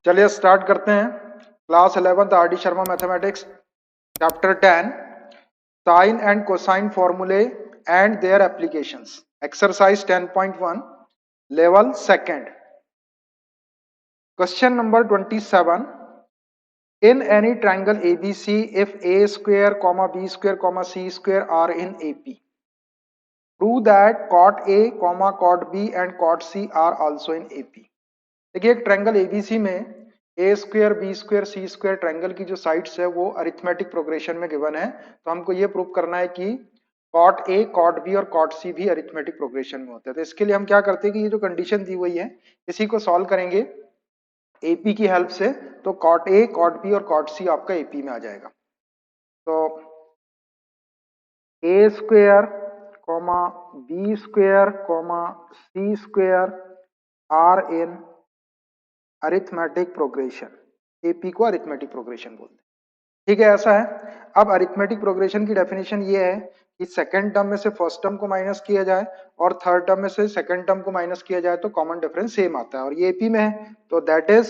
चलिए स्टार्ट करते हैं। Class 11th R D Sharma mathematics chapter 10 sine and cosine फॉर्मूले and their applications exercise 10.1 level second question number 27 in any triangle ABC if a square comma b square comma c square are in AP prove that cot A comma cot B and cot C are also in AP। देखिए एक triangle ABC में ए square B square C square triangle की जो sides है वो arithmetic progression में given है, तो हमको ये प्रूव करना है कि कॉट ए कॉट बी और कॉट सी भी अरिथमेटिक प्रोग्रेशन में होते हैं। तो इसके लिए हम क्या करते हैं कि ये जो कंडीशन दी हुई है इसी को सॉल्व करेंगे एपी की हेल्प से। तो कॉट ए कॉट बी और कॉट सी आपका एपी में आ जाएगा। तो A square comma B square comma C square are in arithmetic progression, AP को अरिथमेटिक प्रोग्रेशन बोलते हैं। ठीक है, ऐसा है। अब अरिथमेटिक प्रोग्रेशन की डेफिनेशन ये है कि सेकंड टर्म में से फर्स्ट टर्म को माइनस किया जाए और थर्ड टर्म में से सेकंड टर्म को माइनस किया जाए तो कॉमन डिफरेंस सेम आता है, और ये एपी में है तो that is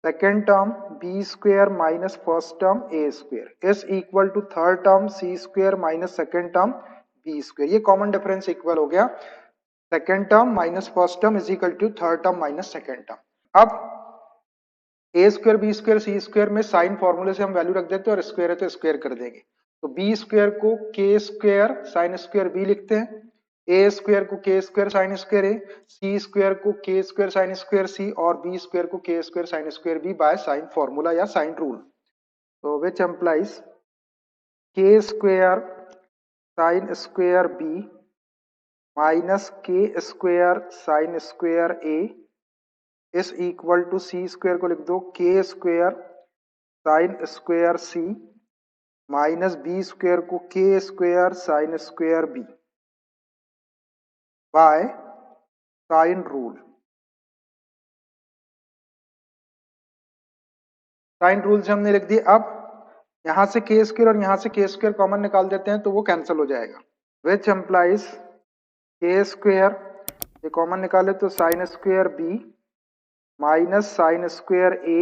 second term B square minus first term A square is equal to third term C square minus second term B square. ये कॉमन डिफरेंस इक्वल हो गया second term minus first term is equal to third term minus second term. अब A square B square C square में sine फॉर्मूले से हम value रख देते हैं और स्क्वायर है तो स्क्वायर कर देंगे। तो बी स्क्वायर को k square sine square B लिखते हैं, ए स्क्वायर को के स्क्वायर साइन स्क्वायर ए, सी स्क्वायर को के स्क्वायर साइन स्क्वायर सी और बी स्क्वायर को k square sine square B by sine formula या साइन रूल। तो विच एम्प्लाइज के square sine square B minus k square sine square A is equal to C square को लिख दो k square sine square C minus B square को k square sine square B by sine rule. Sine rule से हमने लिख दिया। अब यहां से के स्क्वायर और यहां से के स्क्वायर कॉमन निकाल देते हैं तो वो कैंसिल हो जाएगा, विच एम्प्लाइज के स्क्वायर ये कॉमन निकाले तो sine square B minus sine square A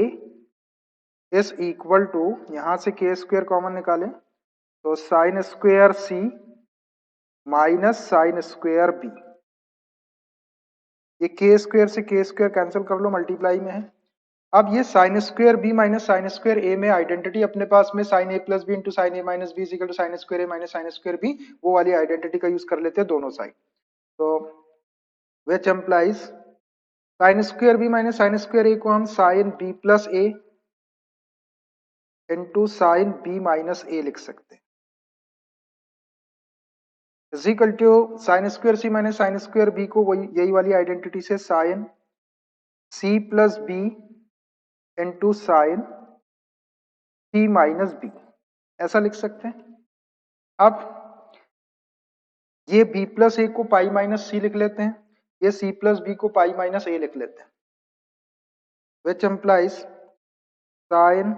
is equal to यहां से के स्क्वायर कॉमन निकाले तो sine square C minus sine square B. ये के स्क्वायर से के स्क्वायर कैंसिल कर लो, मल्टीप्लाई में है। अब ये sine square B minus sine square A में आइडेंटिटी अपने पास में sine A plus B into sine A minus B equal to sine square A minus sine square B, वो वाली आइडेंटिटी का यूज कर लेते हैं दोनों साइड। तो which implies sine square B minus sine square A को हम sine B plus A into sine B minus A लिख सकते हैं is equal to sine square C minus sine square B को वही यही वाली आइडेंटिटी से sine C plus B into sine C minus B ऐसा लिख सकते हैं। अब ये b प्लस ए को पाई माइनस सी लिख लेते हैं, ये c प्लस बी को पाई माइनस ए लिख लेते हैं, which implies sine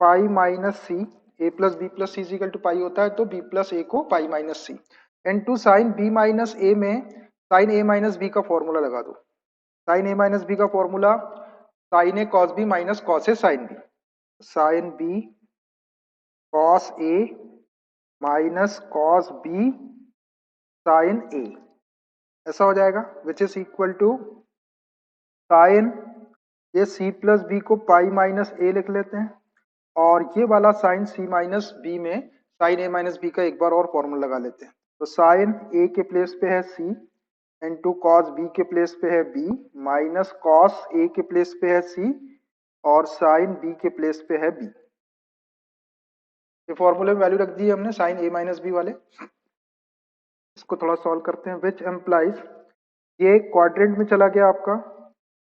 pi minus C A plus B plus C equal to pi होता है तो b प्लस ए को pi minus C into sine B minus A में sine A minus B का formula लगा दो। साइन ए माइनस बी का formula sine A cos B minus cos A sine B, sine B cos A minus cos B sine A ऐसा हो जाएगा, विच is equal to sign ये सी plus B को pi minus A लिख लेते हैं और ये वाला साइन सी माइनस बी में साइन ए माइनस बी का एक बार और फॉर्मूला लगा लेते हैं। तो साइन ए के प्लेस पे है सी इंटू कॉस बी के प्लेस पे है बी माइनस कॉस ए के प्लेस पे है सी और साइन बी के प्लेस पे है बी। ये फॉर्मूले में वैल्यू रख दी है हमने साइन ए माइनस बी वाले। इसको थोड़ा सॉल्व करते हैं, विच एम्प्लाइज ये क्वाड्रेंट में चला गया आपका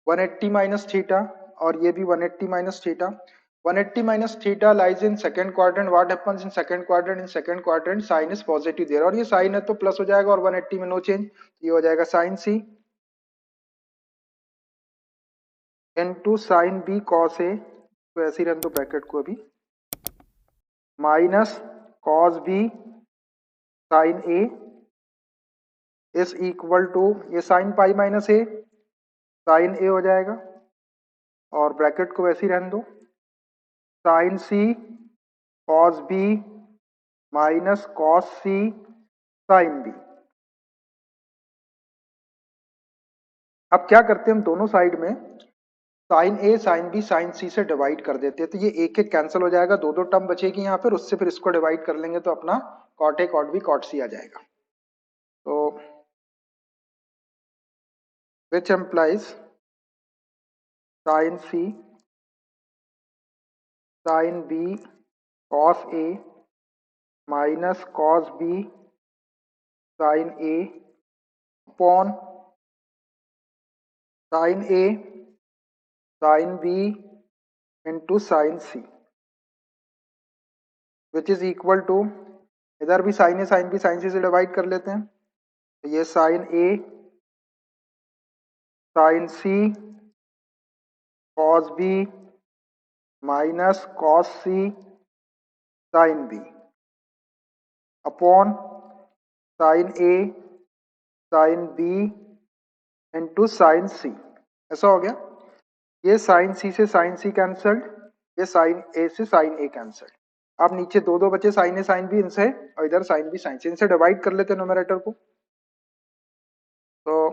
180 माइनस थीटा और ये भी 180 minus theta. 180 minus theta lies in second quadrant. What happens in second quadrant? In second quadrant sin is positive there, और ये sin है तो प्लस हो जाएगा और 180 में नो चेंज, ये हो जाएगा sin c into sin b cos a, तो ऐसे ही रहने दो ब्रैकेट को अभी, minus cos b sin a is equal to ये sin pi minus a sine A हो जाएगा, और ब्रैकेट को वैसे ही रहने दो, sine C cos B minus cos C sine B. अब क्या करते हैं हम दोनों साइड में sine A sine B sine C से डिवाइड कर देते हैं, तो ये एक एक कैंसिल हो जाएगा, दो दो टर्म बचेगी यहाँ पर, उससे फिर इसको डिवाइड कर लेंगे तो अपना cot A cot B cot C आ जाएगा। तो which implies sine C sine B cos A minus cos B sine A upon sine A sine B into sine C, which is equal to, इधर भी sine A sine B sine C से divide कर लेते हैं, तो ये sine A sine C cos B minus cos C sine B upon sine A sine B into sine सी। ऐसा हो गया, ये साइन सी से साइन सी कैंसल्ड, ये साइन ए से साइन ए कैंसल्ड। अब नीचे दो दो बचे साइन ए साइन बी इनसे, और इधर साइन बी साइन सी, इनसे डिवाइड कर लेते हैं न्यूमरेटर को। तो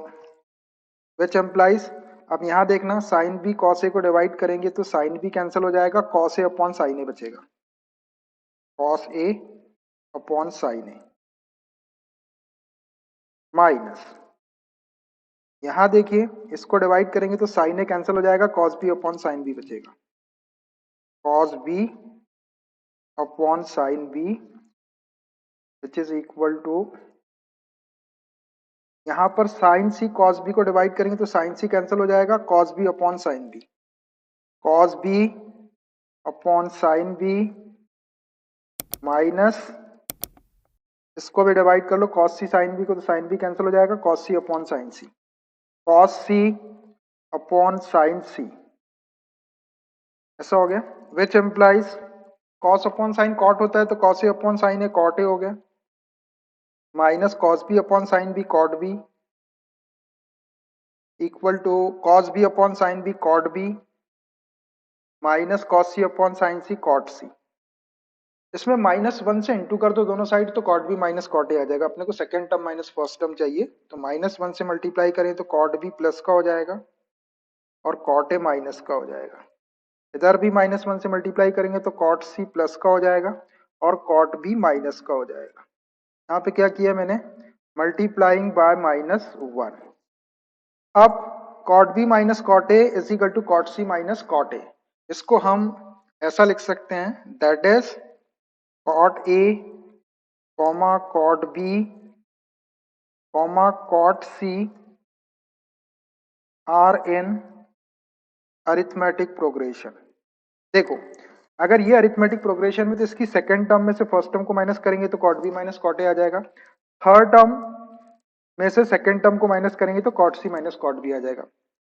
विच एम्प्लाइज, अब यहां देखना साइन बी कॉस ए को डिवाइड करेंगे तो साइन बी कैंसिल हो जाएगा, कॉस ए अपॉन साइन ए बचेगा, cos A upon sine A minus, यहां देखिए इसको डिवाइड करेंगे तो साइन ए कैंसिल हो जाएगा, cos B upon sine B बचेगा, cos B upon sine B which is equal to, यहां पर साइन सी कॉस बी को डिवाइड करेंगे तो साइन सी कैंसिल हो जाएगा, cos B upon sine B, cos B upon sine B minus, इसको भी डिवाइड कर लो कॉस सी साइन बी को, तो साइन बी कैंसिल हो जाएगा, cos C upon sine C, cos C upon sine सी। ऐसा हो गया, which implies cos upon sine cot होता है तो cos A upon sine A cot A हो गया, minus cos B upon sine B cot B equal to cos B upon sine B cot B minus cos C upon sine C cot C. इसमें -1 से into कर दो दोनों side तो cot B minus cot A आ जाएगा, अपने को second term minus first term चाहिए, तो -1 से मल्टीप्लाई करें तो कॉट बी प्लस का हो जाएगा और कॉट ए माइनस का हो जाएगा, इधर भी -1 से मल्टीप्लाई करेंगे तो कॉट सी प्लस का हो जाएगा और कॉट बी माइनस का हो जाएगा। यहाँ पे क्या किया मैंने, मल्टीप्लाइंग बाय -1। अब cot B minus cot A is equal to cot C minus cot A, इसको हम ऐसा लिख सकते हैं, that is cot A comma cot B comma cot C are in arithmetic progression. देखो अगर ये अरिथमेटिक प्रोग्रेशन में तो इसकी सेकंड टर्म में से फर्स्ट टर्म को माइनस करेंगे तो cot B minus cot A आ जाएगा, थर्ड टर्म में से सेकंड टर्म को माइनस करेंगे तो cot C minus cot B आ जाएगा,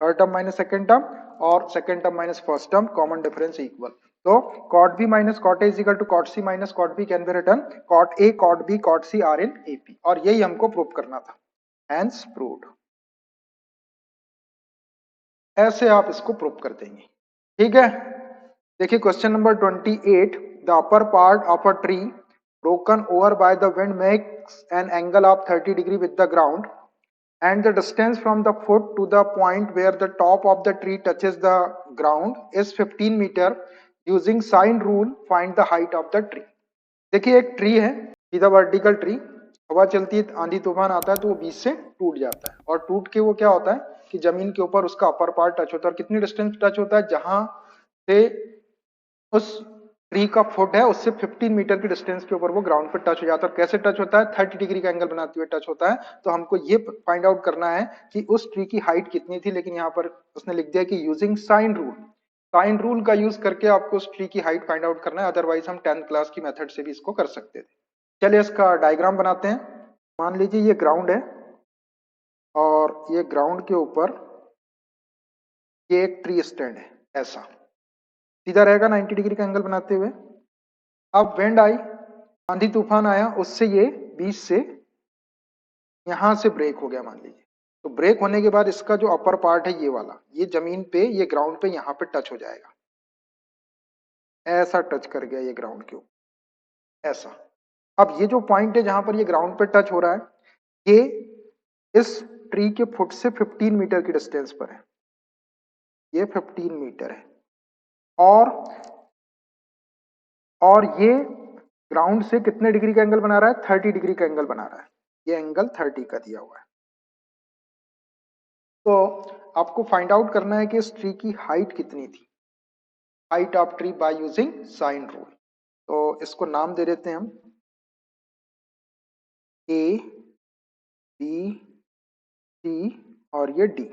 third term minus second term और second term minus first term, common difference equal, तो cot B minus cot A is equal to cot C minus cot B can be written cot A cot B cot C are in AP, और यही हमको prove करना था, hence proved. ऐसे आप इसको prove कर देंगे, ठीक है। देखिए question number 28, the upper part of a tree broken over by the wind makes an angle of 30 degree with the ground and the distance from the foot to the point where the top of the tree touches the ground is 15 meter. Using sine rule find the height of the tree। देखिए एक tree है, सीधा vertical tree, हवा चलती है आंधी तूफान आता है तो वो बीच से टूट जाता है, और टूट के वो क्या होता है कि जमीन के ऊपर उसका अपर पार्ट टच होता है, और कितनी डिस्टेंस टच होता है, जहां से उस ट्री का फुट है उससे 15 मीटर की डिस्टेंस के ऊपर वो ग्राउंड पर टच हो जाता है। कैसे टच होता है, 30 डिग्री का एंगल बनाते हुए टच होता है। तो हमको ये फाइंड आउट करना है कि उस ट्री की हाइट कितनी थी, लेकिन यहाँ पर उसने लिख दिया कि using sine rule, sine rule का यूज करके आपको उस ट्री की हाइट फाइंड आउट करना है, अदरवाइज हम 10th क्लास की मेथड से भी इसको कर सकते थे। चलिए इसका डायग्राम बनाते हैं। मान लीजिए ये ग्राउंड है और ये ग्राउंड के ऊपर ये एक ट्री स्टैंड है, ऐसा सीधा रहेगा 90 डिग्री का एंगल बनाते हुए। अब विंड आई, आंधी तूफान आया, उससे ये बीच से यहां से ब्रेक हो गया मान लीजिए, तो ब्रेक होने के बाद इसका जो अपर पार्ट है ये वाला, ये जमीन पे, ये ग्राउंड पे यहाँ पे टच हो जाएगा, ऐसा टच कर गया ये ग्राउंड के ऊपर, ऐसा। अब ये जो पॉइंट है जहां पर ये ग्राउंड पे टच हो रहा है, ये इस ट्री के फुट से 15 मीटर की डिस्टेंस पर है, ये 15 मीटर है। और ये ग्राउंड से कितने डिग्री का एंगल बना रहा है, 30 डिग्री का एंगल बना रहा है, ये एंगल 30 का दिया हुआ है। तो आपको फाइंड आउट करना है कि इस ट्री की हाइट कितनी थी, height of tree by using sine rule. तो इसको नाम दे देते हैं हम ए, बी, सी और ये डी।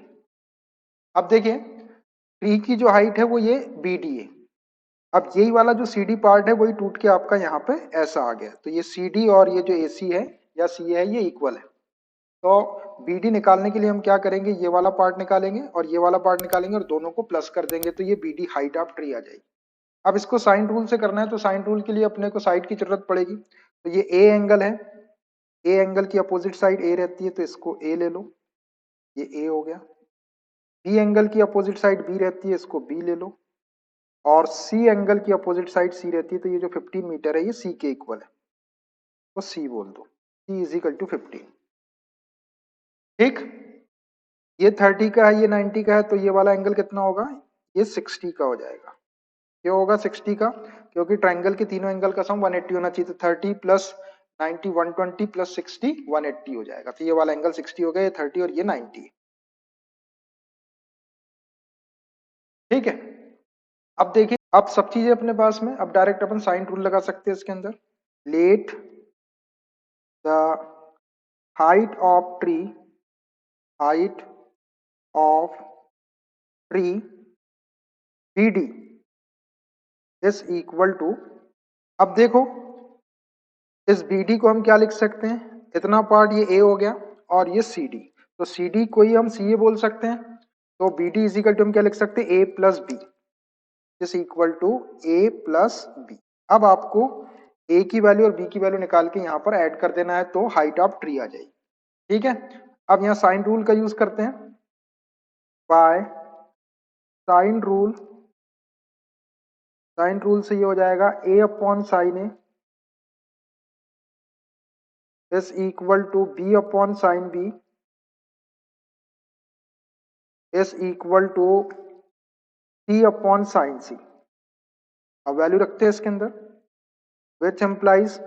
अब देखिए ट्री की जो हाइट है वो ये बी डी है। अब यही वाला जो सी डी पार्ट है वही टूट के आपका यहाँ पे ऐसा आ गया, तो ये सी डी और ये जो ए सी है या सी है ये इक्वल है। तो बी डी निकालने के लिए हम क्या करेंगे, ये वाला पार्ट निकालेंगे और ये वाला पार्ट निकालेंगे और दोनों को प्लस कर देंगे, तो ये B D height of tree आ जाएगी। अब इसको साइन रूल से करना है, तो साइन रूल के लिए अपने को साइड की जरूरत पड़ेगी। तो ये ए एंगल है, ए एंगल की अपोजिट साइड ए रहती है, तो इसको ए ले लो, ये ए हो गया। बी एंगल की अपोजिट साइड बी रहती है, इसको बी ले लो। और सी एंगल की अपोजिट साइड सी रहती है, तो ये जो 15 मीटर है ये सी के इक्वल है, तो सी बोल दो, सी इज इक्वल टू 15। ठीक, ये 30 का है, ये 90 का है, तो ये वाला एंगल कितना होगा, ये 60 का हो जाएगा। क्यों होगा 60 का, क्योंकि ट्राइंगल के तीनों एंगल का सम 180 होना चाहिए, तो 30 प्लस 90 120 प्लस 60 180 हो जाएगा। तो ये वाला एंगल 60 हो गया, ये 30 और ये 90। ठीक है, अब देखिए, अब सब चीजें अपने पास में, अब डायरेक्ट अपन साइन रूल लगा सकते हैं इसके अंदर। Let the height of tree, height of tree B D is equal to, अब देखो इस बी डी को हम क्या लिख सकते हैं, इतना पार्ट ये ए हो गया और ये सी डी, तो सी डी को ही हम सी ए बोल सकते हैं। तो B D is equal to हम क्या लिख सकते हैं, A plus B is equal to A plus B. अब आपको ए की वैल्यू और बी की वैल्यू निकाल के यहाँ पर ऐड कर देना है, तो हाइट ऑफ ट्री आ जाएगी। ठीक है, अब यहाँ साइन रूल का यूज करते हैं, by sine rule, sine rule से ये हो जाएगा A upon sine A is equal to B upon sine B is equal to C upon sine C. अब वैल्यू रखते हैं इसके अंदर, विच एम्प्लाइज,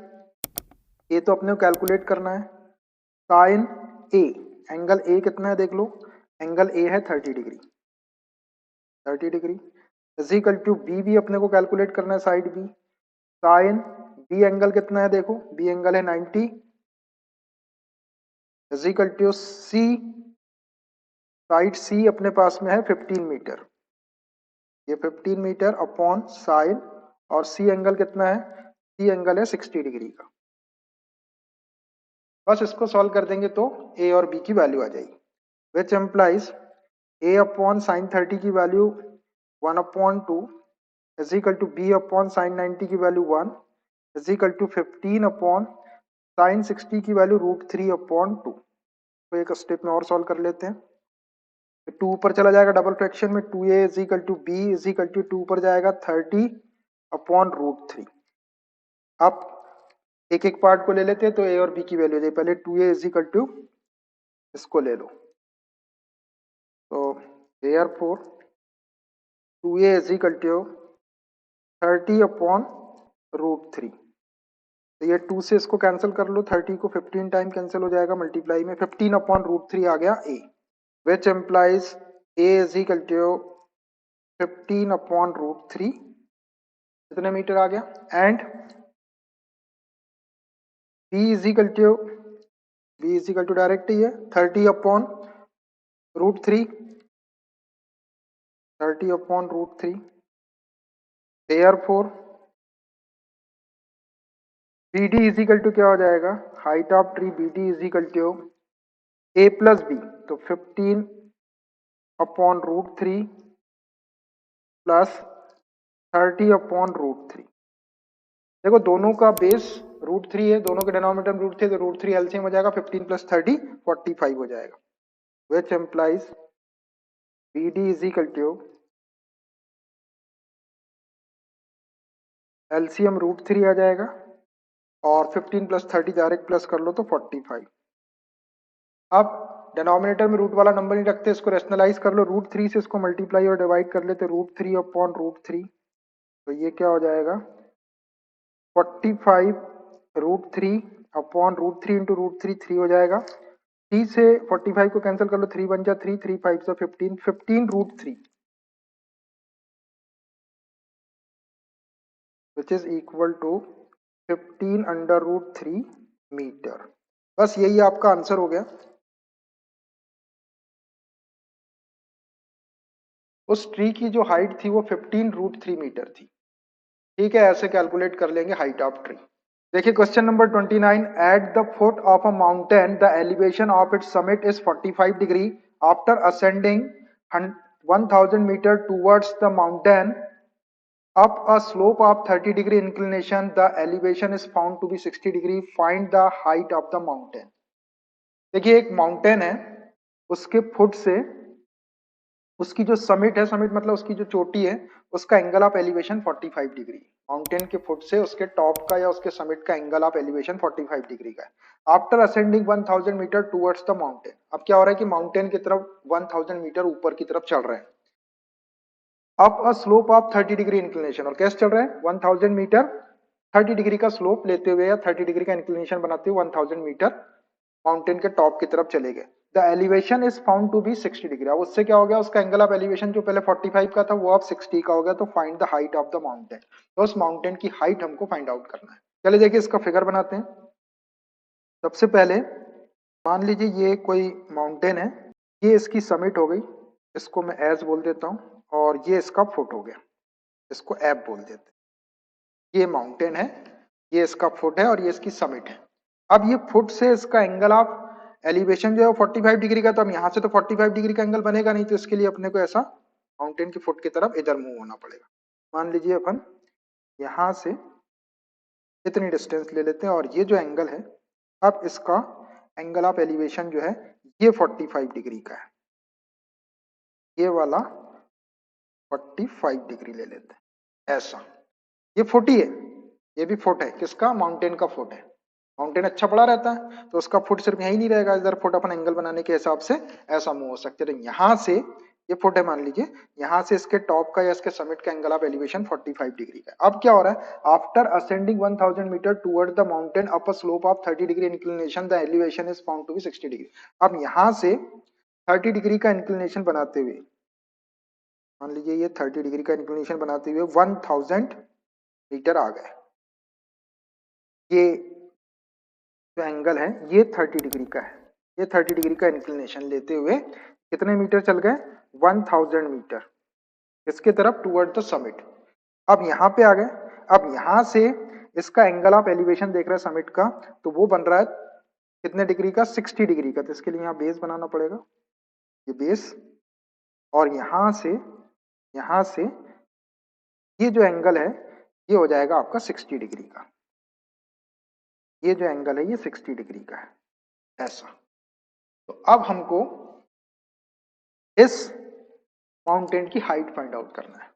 ए तो अपने को कैलकुलेट करना है, साइन ए, एंगल ए कितना है देख लो, एंगल ए है 30 degree, 30 degree is equal to B भी अपने को कैलकुलेट करना है, side B, sine B angle कितना है देखो, बी एंगल है 90 is equal to C, side C अपने पास में है 15 मीटर, ये 15 मीटर अपॉन साइन, और सी एंगल कितना है, सी एंगल है 60 डिग्री का। बस इसको सॉल्व कर देंगे तो ए और बी की वैल्यू आ जाएगी, which implies A upon sine 30 की value 1/2 is equal to B upon sine 90 की value 1 is equal to 15 upon sine 60 की वैल्यू √3/2। तो एक स्टेप में और सॉल्व कर लेते हैं, 2 ऊपर चला जाएगा डबल फ्रैक्शन में, 2a is equal to B is equal to 2 ऊपर जाएगा 30/√3। अब एक एक पार्ट को ले लेते हैं, तो a और b की वैल्यू दे, पहले 2a इज इक्वल टू, इसको ले लो, तो therefore 2a is equal to 30/√3। तो ये 2 से इसको कैंसिल कर लो, 30 को 15 टाइम कैंसिल हो जाएगा, मल्टीप्लाई में 15/√3 आ गया a, which implies a is equal to 15/√3, कितने मीटर आ गया, and b is equal to direct ही है 30/√3, 30/√3, therefore bd is equal to क्या हो जाएगा, height of tree bd is equal to a plus b, तो 15/√3 प्लस 30/√3। देखो दोनों का बेस √3 है, दोनों के डिनोमिनेटर √3 है, तो √3 एलसीएम हो जाएगा, 15 + 30 45 हो जाएगा। which implies BD is equal to LCM √3 आ जाएगा और 15 प्लस 30 डायरेक्ट प्लस कर लो तो 45। अब डिनोमिनेटर में रूट वाला नंबर नहीं रखते, इसको रेशनलाइज कर लो, √3 से इसको मल्टीप्लाई और डिवाइड कर लेते, √3 अपॉन √3, तो ये क्या हो जाएगा 45 √3 अपॉन √3 इंटू √3 3 हो जाएगा। 3 से 45 को कैंसिल कर लो, 3 1 जा 3, 3 5 जा 15, 15 √3 which is equal to 15 under √3 metre. बस यही आपका आंसर हो गया। उस ट्री की जो हाइट थी वो 15 √3 मीटर थी। ठीक है, ऐसे कैलकुलेट कर लेंगे हाइट ऑफ ट्री। देखिए question number 29, at the foot of a mountain the elevation of its summit is 45 degree after ascending 1000 metre towards the mountain up a slope of 30 degree inclination the elevation is found to be 60 degree, find the height of the mountain। देखिए एक mountain है, उसके foot से उसकी जो summit है, summit मतलब उसकी जो चोटी है, उसका angle of elevation 45 degree. Mountain के फुट से उसके टॉप का या उसके समिट का एंगल ऑफ एलिवेशन 45 डिग्री का है। After ascending 1000 metre towards the mountain, अब क्या हो रहा है कि माउंटेन की तरफ 1000 मीटर ऊपर की तरफ चढ़ रहे हैं। Up a slope of 30 degree inclination, और कैसे चल रहे हैं 1000 मीटर 30 डिग्री का स्लोप लेते हुए या 30 डिग्री का इंक्लिनेशन बनाते हुए 1000 मीटर माउंटेन के टॉप की तरफ चले गए। The elevation is found to be 60 degree. अब उससे क्या हो गया, उसका एंगल ऑफ एलिवेशन जो पहले 45 का था वो अब 60 का हो गया। तो find the height of the mountain, तो उस माउंटेन की हाइट हमको फाइंड आउट करना है। चलिए देखिए इसका फिगर बनाते हैं। सबसे पहले मान लीजिए ये कोई माउंटेन है, ये इसकी समिट हो गई, इसको मैं एस बोल देता हूँ, और ये इसका फुट हो गया, इसको एफ बोल देते हैं। ये माउंटेन है, ये इसका फुट है और ये इसकी समिट है। अब ये फुट से इसका एंगल ऑफ एलिवेशन जो है 45 डिग्री का, तो अब यहाँ से तो 45 डिग्री का एंगल बनेगा नहीं, तो इसके लिए अपने को ऐसा माउंटेन की फुट की तरफ इधर मूव होना पड़ेगा। मान लीजिए अपन यहाँ से इतनी डिस्टेंस ले लेते हैं और ये जो एंगल है, अब इसका एंगल ऑफ एलिवेशन जो है ये 45 डिग्री का है, ये वाला 45 डिग्री ले लेते हैं ऐसा। ये फुट ही है, ये भी फुट है, किसका माउंटेन का फुट है। माउंटेन अच्छा बड़ा रहता है तो उसका फुट सिर्फ यही नहीं रहेगा, इधर फुट अपन एंगल बनाने के हिसाब से ऐसा मूव हो सकते हैं। यहाँ से ये फुट है मान लीजिए, यहाँ से इसके टॉप का या इसके समिट का एंगल ऑफ एलिवेशन 45 डिग्री का। अब क्या हो रहा है, after ascending 1000 metre toward the mountain up a slope of 30 degree inclination the elevation is found to be 60 degree. अब यहाँ से 30 डिग्री का इंक्लिनेशन बनाते हुए, मान लीजिए ये 30 डिग्री का इंक्लिनेशन बनाते हुए 1000 मीटर आ गए। ये जो एंगल है ये 30 डिग्री का है, ये 30 डिग्री का इंक्लिनेशन लेते हुए कितने मीटर चल गए 1000 मीटर इसके तरफ टुवर्ड द समिट। अब यहाँ पे आ गए, अब यहाँ से इसका एंगल ऑफ एलिवेशन देख रहे हैं समिट का, तो वो बन रहा है कितने डिग्री का 60 डिग्री का। तो इसके लिए यहाँ बेस बनाना पड़ेगा, ये बेस, और यहाँ से ये जो एंगल है ये हो जाएगा आपका 60 डिग्री का। ये जो एंगल है ये 60 डिग्री का है ऐसा। तो अब हमको इस माउंटेन की हाइट फाइंड आउट करना है।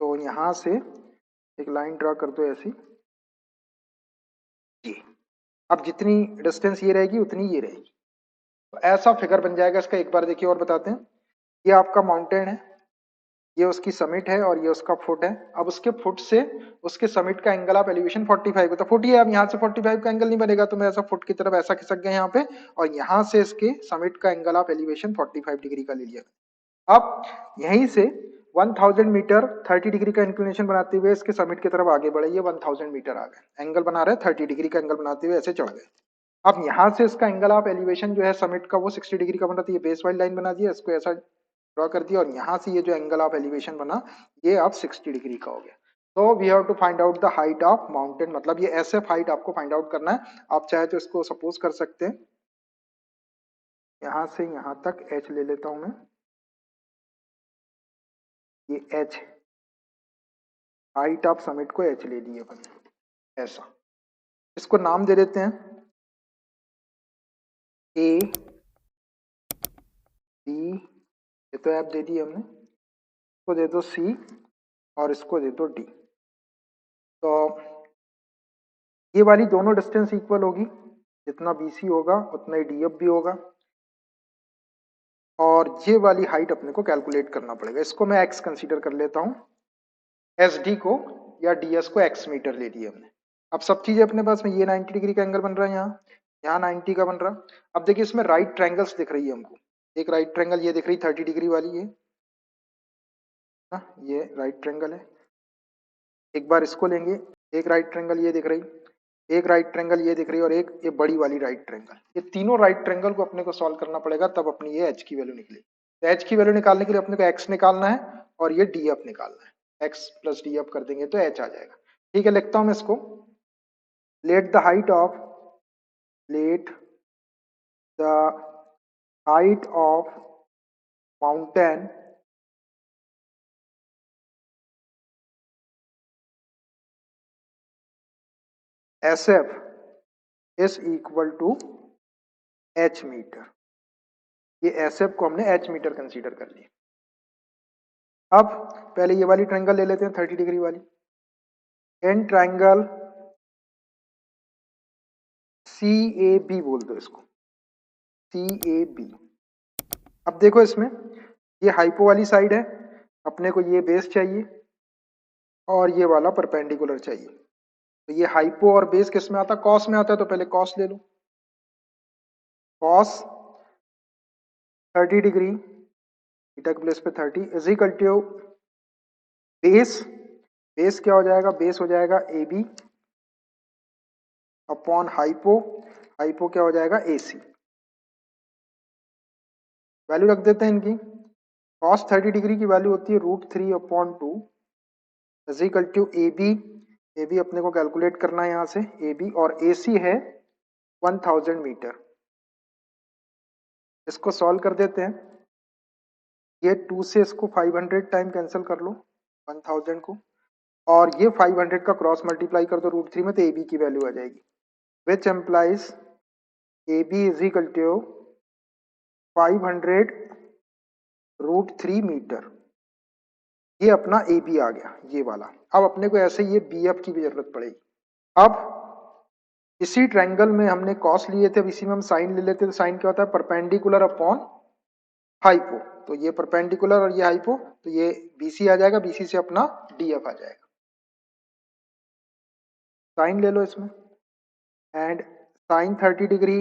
तो यहां से एक लाइन ड्रा कर दो ऐसी, ये अब जितनी डिस्टेंस ये रहेगी उतनी ये रहेगी, तो ऐसा फिगर बन जाएगा इसका। एक बार देखिए और बताते हैं। ये आपका माउंटेन है, ये उसकी समिट है और ये उसका फुट है। अब उसके फुट से उसके समिट का एंगल ऑफ एलिवेशन 45 है, तो फुट ही है। अब यहाँ से 45 का एंगल नहीं बनेगा, तो मैं ऐसा फुट की तरफ ऐसा खिसक गया यहाँ पे, और यहाँ से इसके समिट का एंगल ऑफ एलिवेशन 45 डिग्री का ले लिया। अब यहीं से 1000 मीटर 30 डिग्री का इंक्लिनेशन बनाते हुए इसके समिट की तरफ आगे बढ़े, ये 1000 मीटर आ गए, एंगल बना रहे 30 डिग्री का एंगल बनाते हुए ऐसे चढ़ गए। अब यहाँ से इसका एंगल ऑफ एलिवेशन जो है समिट का वो 60 डिग्री का बना, तो ये बेस वाली लाइन बना दिया, इसको ऐसा ड्रॉ कर दिया, और यहाँ से ये जो एंगल ऑफ एलिवेशन बना ये अब 60 डिग्री का हो गया। तो we have to find out the height of mountain, मतलब ये एसएफ हाइट आपको फाइंड आउट करना है। आप चाहे तो इसको सपोज कर सकते हैं, यहाँ से यहाँ तक एच ले लेता हूं मैं, ये एच, हाइट ऑफ समिट को एच ले लिए अपन ऐसा। इसको नाम दे देते हैं ए डी, ये तो ऐप दे दी हमने, इसको दे दो सी और इसको दे दो डी। तो ये वाली दोनों डिस्टेंस इक्वल होगी, जितना BC होगा उतना ही DF भी होगा, और ये वाली हाइट अपने को कैलकुलेट करना पड़ेगा। इसको मैं x कंसीडर कर लेता हूँ, SD को या DS को x मीटर ले लिया हमने। अब सब चीजें अपने पास में, ये 90 डिग्री का एंगल बन रहा है, यहाँ 90 का बन रहा। अब देखिए इसमें राइट ट्रायंगल्स दिख रही है हमको, एक राइट ट्रायंगल ये दिख रही 30 डिग्री वाली, ये राइट ट्रायंगल है। एक बार इसको लेंगे, एक राइट ट्रायंगल ये दिख रही, एक राइट ट्रायंगल ये दिख रही, और एक ये बड़ी वाली राइट ट्रायंगल। ये तीनों राइट ट्रायंगल को अपने को सॉल्व करना पड़ेगा, तब अपनी ये h की वैल्यू निकलेगी। तो h की वैल्यू निकालने के लिए अपने को x निकालना है और ये df निकालना है। x प्लस df कर देंगे तो h आ जाएगा। ठीक है, लिखता हूं मैं इसको। Let the height of mountain SF is equal to h metre. ये SF को हमने h मीटर कंसीडर कर लिया। अब पहले ये वाली ट्रायंगल ले लेते हैं 30 डिग्री वाली। इन ट्रायंगल CAB बोल दो इसको, CAB। अब देखो इसमें ये हाइपो वाली साइड है, अपने को ये बेस चाहिए और ये वाला परपेंडिकुलर चाहिए। तो ये हाइपो और बेस किस में आता है, कॉस में आता है, तो पहले कॉस ले लो। कॉस 30 डिग्री, थीटा की प्लेस पे 30 is equal to base, base क्या हो जाएगा, बेस हो जाएगा AB अपॉन हाइपो, हाइपो क्या हो जाएगा AC। वैल्यू रख देते हैं इनकी। कॉस 30 डिग्री की वैल्यू होती है √3/2 is equal to AB, AB अपने को कैलकुलेट करना है यहाँ से AB, और AC है 1000 मीटर। इसको सॉल्व कर देते हैं। ये 2 से इसको 500 टाइम कैंसिल कर लो 1000 को, और ये 500 का क्रॉस मल्टीप्लाई कर दो √3 में, तो AB की वैल्यू आ जाएगी, which implies AB is equal to 500 √3 metre. ये अपना AB आ गया, ये वाला। अब अपने को ऐसे ये BF की भी जरूरत पड़ेगी। अब इसी ट्रायंगल में हमने कॉस लिए थे, अब इसी में हम साइन ले लेते हैं। तो साइन क्या होता है, परपेंडिकुलर अपॉन हाइपो। तो ये परपेंडिकुलर और ये हाइपो, तो ये BC आ जाएगा, BC से अपना DF आ जाएगा। साइन ले लो इसमें, and sine 30 degree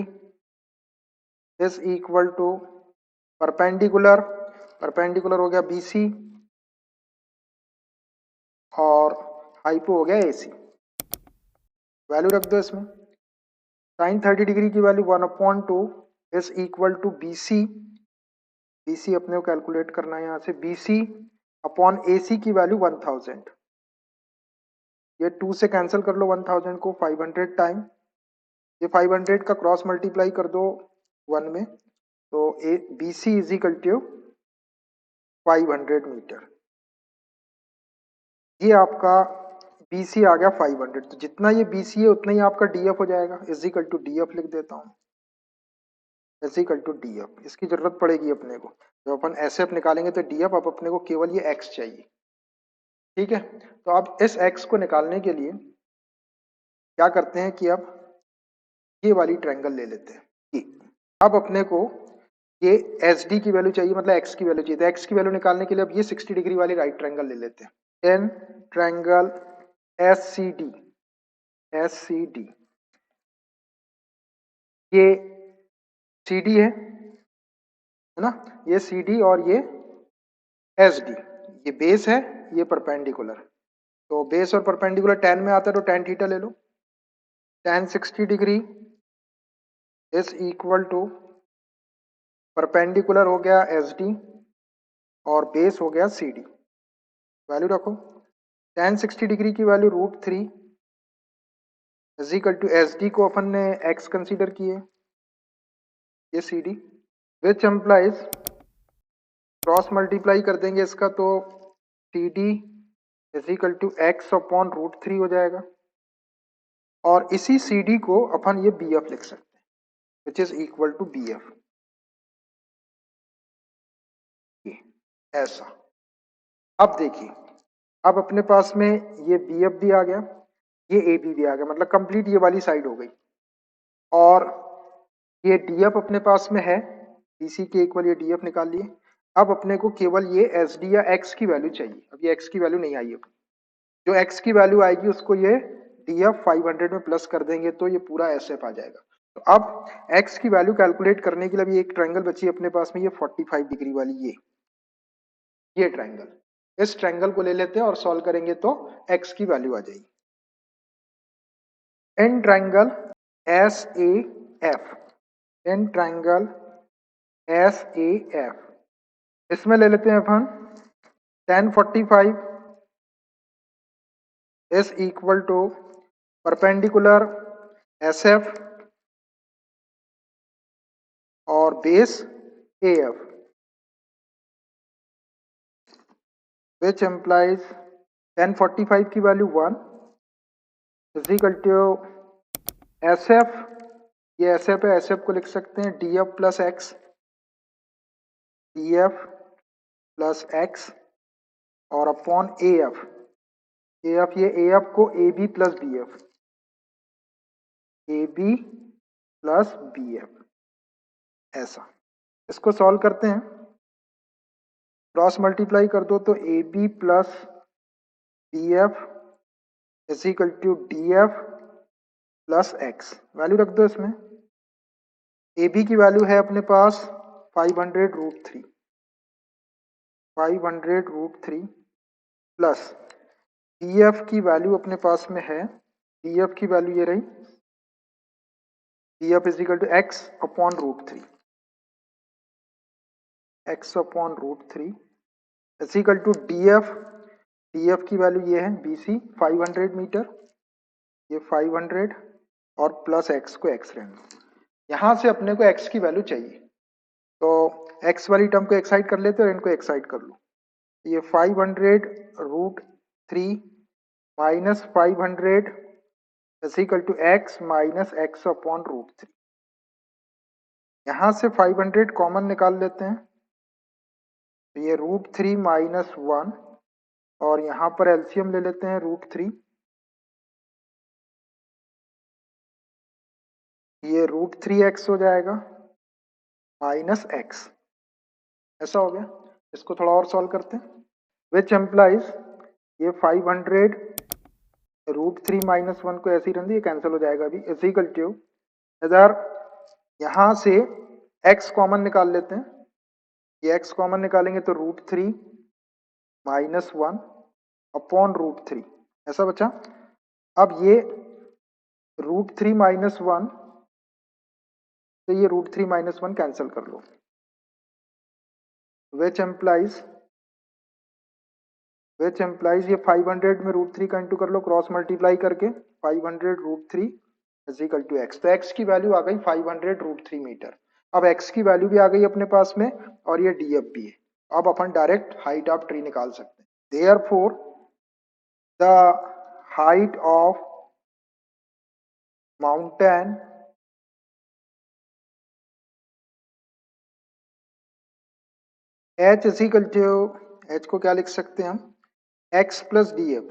is equal to perpendicular, perpendicular हो गया BC और हाइपो हो गया AC। वैल्यू रख दो इसमें। साइन 30 डिग्री की value 1/2 is equal to BC, BC अपने को कैलकुलेट करना है यहाँ से, BC अपॉन AC की वैल्यू 1000। ये 2 से कैंसिल कर लो 1000 को 500 टाइम, ये 500 का क्रॉस मल्टीप्लाई कर दो 1 में, तो BC is equal to 500 metre. ये आपका BC आ गया 500। तो जितना ये BC है उतना ही आपका DF हो जाएगा, इज इक्वल टू DF लिख देता हूँ, इज इक्वल टू DF। इसकी जरूरत पड़ेगी अपने को, जब अपन SF निकालेंगे तो DF। अब अपने को केवल ये X चाहिए। ठीक है, तो अब इस X को निकालने के लिए क्या करते हैं कि अब ये वाली ट्रायंगल ले लेते हैं ये। अब अपने को ये SD की वैल्यू चाहिए, मतलब X की वैल्यू चाहिए। तो X की वैल्यू निकालने के लिए अब ये 60 डिग्री वाली राइट ट्रायंगल ले लेते हैं। इन ट्रायंगल SCD, ये CD है ना, ये CD और ये SD, ये बेस है, ये परपेंडिकुलर। तो बेस और परपेंडिकुलर tan में आता है, तो tan थीटा ले लो। tan 60 degree is equal to perpendicular हो गया SD और बेस हो गया CD। वैल्यू रखो, tan 60 डिग्री की value √3 is equal to SD को अपन ने X कंसीडर किए, ये CD, which implies cross multiply कर देंगे इसका, तो CD is equal to X upon √3 हो जाएगा। और इसी CD को अपन ये BF लिख सकते हैं, which is equal to BF। ऐसा। अब देखिए, अब अपने पास में ये BF भी आ गया, ये AB भी आ गया, मतलब कंप्लीट ये वाली साइड हो गई। और ये DF अपने पास में है, BC के इक्वल ये DF निकाल लिए। अब अपने को केवल ये SD या X की वैल्यू चाहिए। अब ये X की वैल्यू नहीं आई है, जो X की वैल्यू आएगी उसको ये DF 500 में प्लस कर देंगे तो ये पूरा SF आ जाएगा। तो अब X की वैल्यू कैलकुलेट करने के लिए अभी एक ट्रायंगल बची अपने पास में, ये 45 डिग्री वाली, ये ट्रायंगल, इस ट्रायंगल को ले लेते हैं और सॉल्व करेंगे तो X की वैल्यू आ जाएगी। In triangle SAF, in triangle SAF, इसमें ले लेते हैं अपन tan 45 is equal to perpendicular SF और base AF, which implies tan 45 की value 1 is equal to SF, ये SF है, SF को लिख सकते हैं DF plus x, DF plus x और अपॉन AF, AF ये AF को AB plus BF, AB plus BF, ऐसा। इसको सॉल्व करते हैं, क्रॉस मल्टीप्लाई कर दो तो AB plus BF is equal to DF plus X, value रख दो इसमें। AB की वैल्यू है अपने पास 500√3, 500√3 प्लस BF की वैल्यू अपने पास में है, BF की वैल्यू ये रही, BF is equal to X upon √3, X upon √3 is equal to DF, DF की वैल्यू ये है BC 500 मीटर, ये 500 और प्लस एक्स को एक्स रहना। यहां से अपने को एक्स की वैल्यू चाहिए, तो एक्स वाली टर्म को एक्साइड कर लेते हैं और इनको एक्साइड कर लो। ये 500√3 minus 500 is equal to X minus X upon √3। यहां से 500 कॉमन निकाल लेते हैं, तो ये √3 माइनस 1 और यहां पर एलसीएम ले लेते हैं √3, ये √3x हो जाएगा माइनस एक्स, ऐसा हो गया। इसको थोड़ा और सॉल्व करते हैं, विच एम्प्लाइज ये 500√3 माइनस 1 को ऐसे ही रहने, ये कैंसिल हो जाएगा अभी, इज इक्वल टू इधर यहां से x कॉमन निकाल लेते हैं, ये x कॉमन निकालेंगे तो √3 माइनस 1 अपॉन √3, ऐसा बचा। अब ये √3 माइनस 1, तो ये √3 माइनस 1 कैंसिल कर लो, which implies ये 500 में √3 का इंटू कर लो, क्रॉस मल्टीप्लाई करके 500√3 इज इक्वल टू एक्स, तो एक्स की वैल्यू आ गई 500√3 मीटर। अब एक्स की वैल्यू भी आ गई अपने पास में और ये DF भी है। अब अपन डायरेक्ट हाइट ऑफ ट्री निकाल सकते हैं। Therefore the height of mountain h is equal to, h को क्या लिख सकते हैं हम, x plus DF,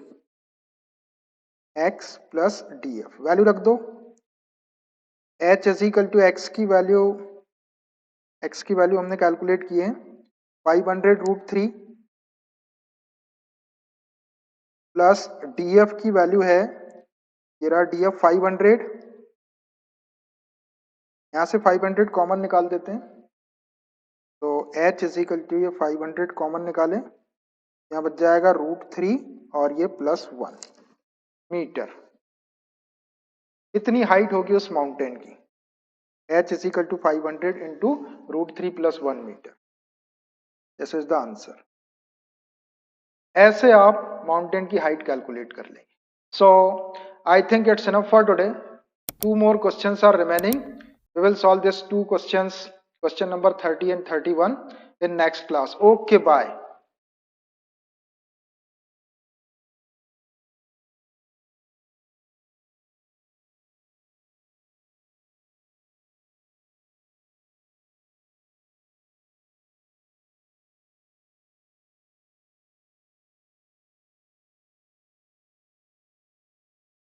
x plus DF, value रख दो। h is equal to x की वैल्यू हमने कैलकुलेट किए हैं 500√3 प्लस DF की वैल्यू है, ये रहा DF 500, यहां से 500 कॉमन निकाल देते हैं, तो h इज इक्वल टू ये 500 कॉमन निकालें, यहाँ बच जाएगा √3 और ये प्लस 1 मीटर। इतनी हाइट होगी उस माउंटेन की, h is equal to 500 into √3 plus 1 metre, this is the answer. ऐसे आप माउंटेन की हाइट कैलकुलेट कर लेंगे। So I think it's enough for today, 2 more questions are remaining. We will solve these 2 questions, question number 30 and 31 in next class. Okay, bye.